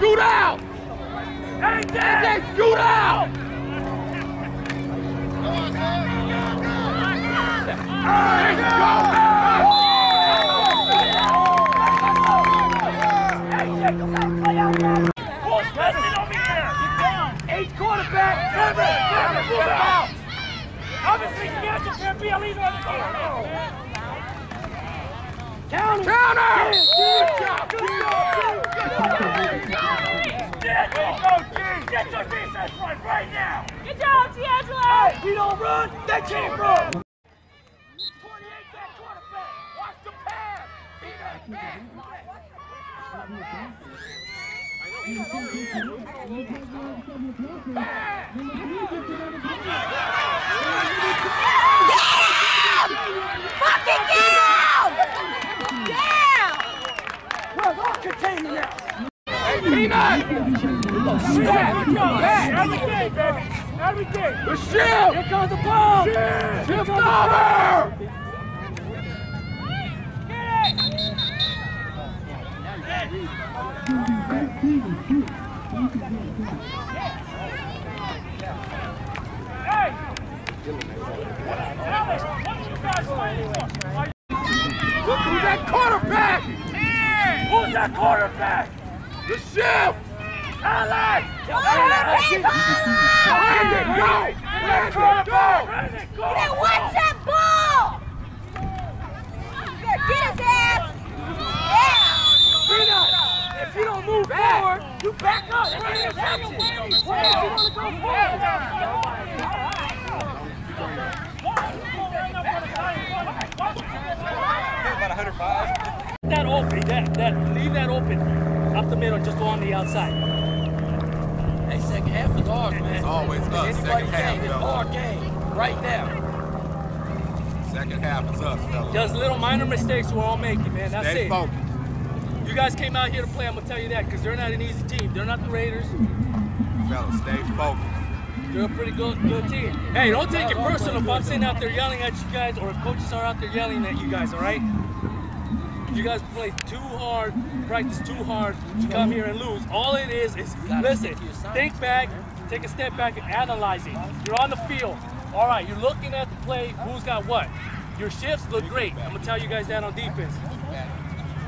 scoot out! AJ, scoot out! Let's go! AJ, come on, play out there! Ball's resting over here! Eighth quarterback! Never, move out! Obviously, Seattle can't be a leader on the team. Counter! Good job! Get your defense right now! Good job, D'Angelo! Hey, we don't run, they can't run! 28, that quarterback! Watch the pass! Fucking get him! Damn! Well, all contained now! Hey, Peanut! Everything, baby! Everything! The shield! Here comes the ball! Shift over! Get it! Hey! Look who's that quarterback! Who's that quarterback? The shift! Alex! Brandon, go! Brandon, go! Then watch that ball! Get his ass! Yeah! Peanut, if you don't move forward, you back up. That's an interception. Why don't you want to go forward? About 105. That open, leave that open. Up the middle, just go on the outside. Hey, second half is ours, man. It's always us, second half, It's our game, right now. Second half is us, fellas. Just little minor mistakes we're all making, man. That's Stay it. focused. You guys came out here to play, I'm going to tell you that, because they're not an easy team. They're not the Raiders. Fellas, stay focused. They're a pretty good team. Hey, don't take it personal if I'm sitting out there yelling at you guys or if coaches are out there yelling at you guys, all right? You guys play too hard, practice too hard to come here and lose. All it is listen, think back, take a step back and analyze it. You're on the field. All right, you're looking at the play, who's got what. Your shifts look great. I'm going to tell you guys that on defense.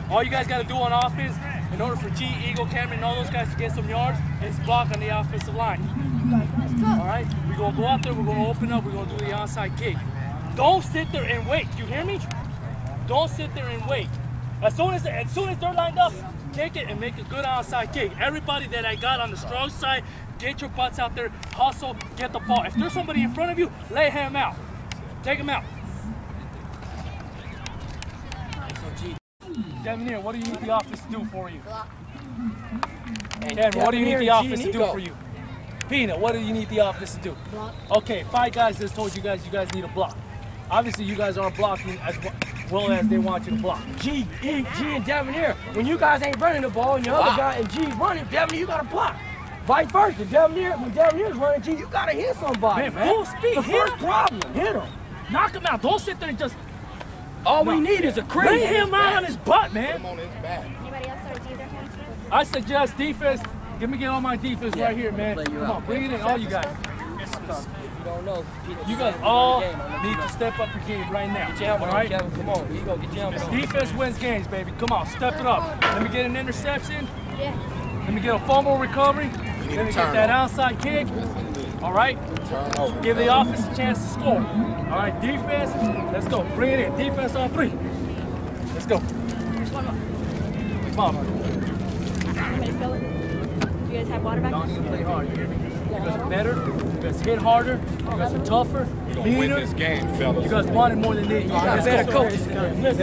All you guys got to do on offense, in order for G, Eagle, Cameron, and all those guys to get some yards, is block on the offensive line. All right? We're going to go out there, we're going to open up, we're going to do the onside kick. Don't sit there and wait. You hear me? Don't sit there and wait. As soon as they're lined up, kick it and make a good onside kick. Everybody that I got on the strong side, get your butts out there, hustle, get the ball. If there's somebody in front of you, lay him out. Take him out. Devin, what do you need the offense to do for you? Devin, what do you need the offense to do for you? Peanut, what do you need the offense to do? Okay, 5 guys just told you guys need a block. Obviously, you guys aren't blocking as well as they want you to block. G and Devin here. When you guys ain't running the ball and your other guy and G's running, Devin, you got to block. Vice versa. When Devin here's running, G, you got to hit somebody, man. Full speed. The first problem, hit him. Knock him out. Don't sit there and just... All we need is a crazy. Bring him out on his butt, man. Come on his back. Anybody else start either hand? I suggest defense. Let me get on my defense right here, man. Come on, bring it in, all you guys. You don't know. You guys all need to step up your game right now. Get your helmet all right? on, Kevin. Come on. You go get your helmet on. Defense wins games, baby. Come on, step it up. Let me get an interception. Yeah. Let me get a fumble recovery. Let me get that outside kick. All right? Give the offense a chance to score. All right, defense, let's go. Bring it in. Defense on 3. Let's go. There's one more. Come on. Anybody feel it? Do you guys have water back Y'all need to there? play hard. You hear me? You guys are better. You guys hit harder. You guys are tougher. We're going to win this game, fellas. You guys want it more than they. You guys better go. coaches. Let's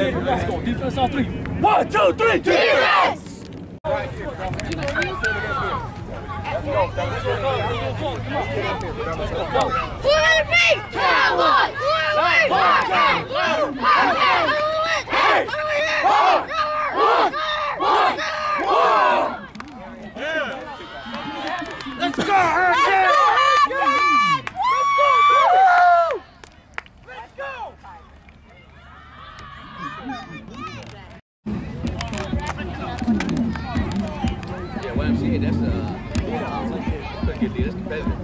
go. Defense on 3. 1, 2, 3. Defense! Cowboys! Let's go, Hurricane! Let's go! Yeah, what I'm saying, that's a good lead. It's competitive.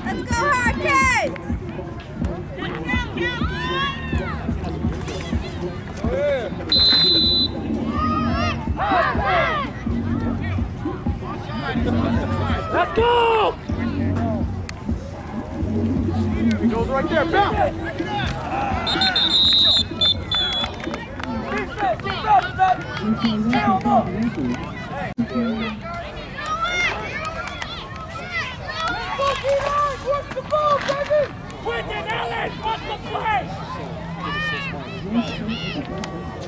Let's go hard, kids! Let's go! He goes right there, bounce! What's the ball, baby? Quentin, Alex, what's the play?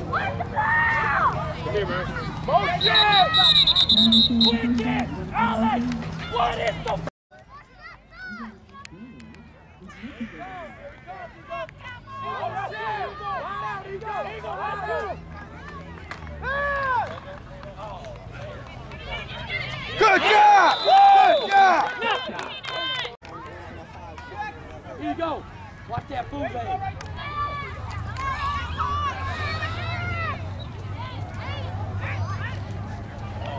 What's the ball? Come here, man. Motion! Quentin, Alex, what is the Good job! Good job! Here you go. Watch that food bag.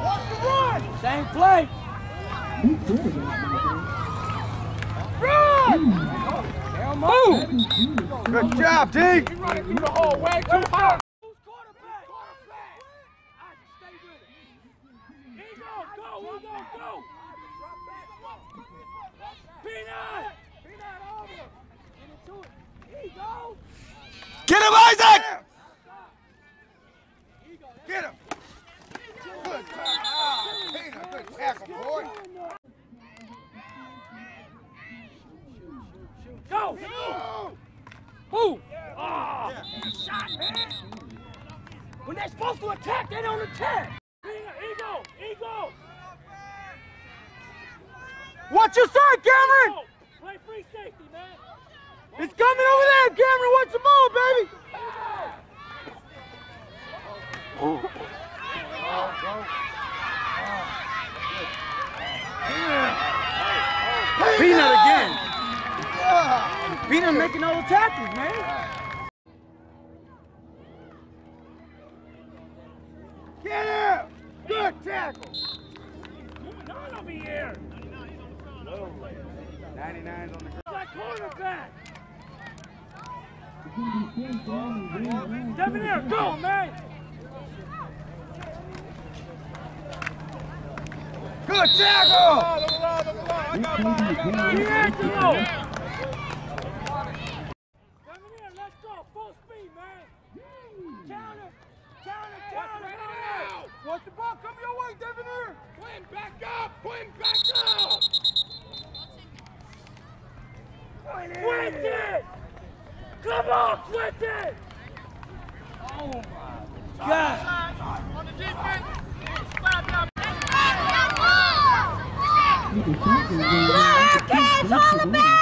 Watch the run! Same play. Run! Move! Good job, D! He's running through the hole way too hard. Who's quarterback? Isaac, stay with it. Here you go, go! Peanut! Peanut over! Get into it. Here you go! Get him, Isaac! Get him! Good tackle. Peanut, good tackle, boy. Go! Who? Oh! Shot, man! When they're supposed to attack, they don't attack! Ego! Watch your side, Cameron! Play free safety, man! It's coming over there, Cameron! Watch the ball, baby! Peanut again! Peanut making all the tackles, man! Get him! Good tackle! None over here! 99's on the ground. That quarterback! Devin here, go, man! Good tackle! D'Angelo! Devin here, let's go, full speed, man! Counter! Watch the ball come your way, Devin here! Quinn, back up! Quinn, back up! Quentin! Come on, Quentin! Oh my God! On the defense! Kids, hold it back!